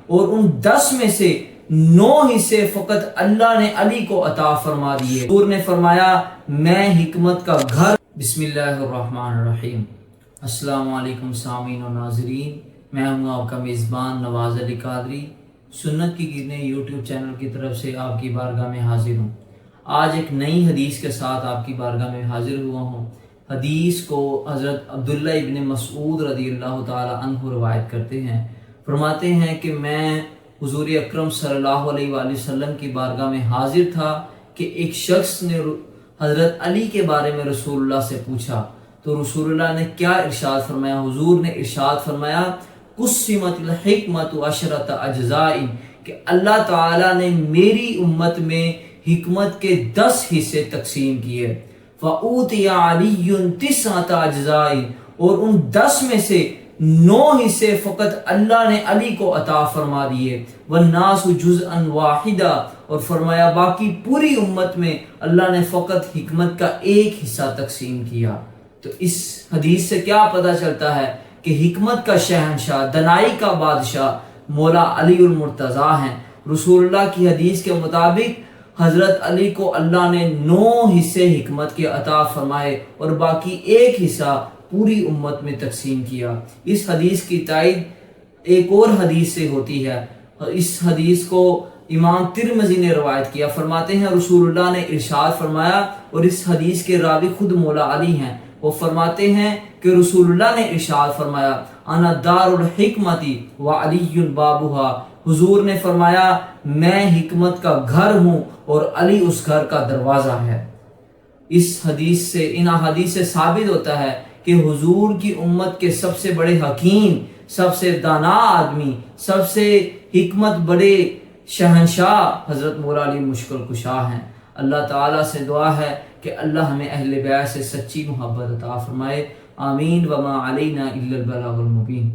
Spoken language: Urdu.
اور ان 10 میں سے 9 حصے فقط اللہ نے علی کو عطا فرما دیے۔ حضور نے فرمایا میں حکمت کا گھر۔ بسم اللہ الرحمن الرحیم۔ السلام علیکم سامعین و ناظرین، میں ہوں آپ کا میزبان نواز علی قادری، سنت کی کرنیں یوٹیوب چینل کی طرف سے آپ کی بارگاہ میں حاضر ہوں۔ آج ایک نئی حدیث کے ساتھ آپ کی بارگاہ میں حاضر ہوا ہوں۔ حدیث کو حضرت عبداللہ ابن مسعود رضی اللہ تعالی عنہ روایت کرتے ہیں، فرماتے ہیں کہ میں حضور اکرم صلی اللہ علیہ وآلہ وسلم کی بارگاہ میں حاضر تھا کہ ایک شخص نے حضرت علی کے بارے میں رسول اللہ سے پوچھا، تو رسول اللہ نے کیا ارشاد فرمایا؟ حضور نے ارشاد فرمایا قسمت الحکمت عشرۃ اجزاء، کہ اللہ تعالیٰ نے میری امت میں حکمت کے 10 حصے تقسیم کیے۔ فَأُوتِيَ عَلِيٌّ 9 اجزاء، اور ان 10 میں سے 9 حصے فقط اللہ نے علی کو عطا فرما دیے۔ وَالنَّاسُ جُزْءًا وَاحِدًا، اور فرمایا باقی پوری امت میں اللہ نے فقط حکمت کا ایک حصہ تقسیم کیا۔ تو اس حدیث سے کیا پتہ چلتا ہے کہ حکمت کا شہنشاہ، دانائی کا بادشاہ مولا علی المرتضیٰ ہیں۔ رسول اللہ کی حدیث کے مطابق حضرت علی کو اللہ نے 9 حصے حکمت کے عطا فرمائے اور باقی ایک حصہ پوری امت میں تقسیم کیا۔ اس حدیث کی تائید ایک اور حدیث سے ہوتی ہے۔ اس حدیث کو امام ترمذی نے روایت کیا، فرماتے ہیں رسول اللہ نے ارشاد فرمایا، اور اس حدیث کے راوی خود مولا علی ہیں۔ وہ فرماتے ہیں کہ رسول اللہ نے ارشاد فرمایا انا دار الحکمت وعلی بابھا، حضور نے فرمایا میں حکمت کا گھر ہوں اور علی اس گھر کا دروازہ ہے۔ اس حدیث سے، ان احادیث سے ثابت ہوتا ہے کہ حضور کی امت کے سب سے بڑے حکیم، سب سے دانا آدمی، سب سے حکمت بڑے شہنشاہ حضرت مولا علی مشکل کشا ہیں۔ اللہ تعالیٰ سے دعا ہے کہ اللہ ہمیں اہل بیت سے سچی محبت عطا فرمائے۔ آمین۔ وما علینا الا البلاغ المبین۔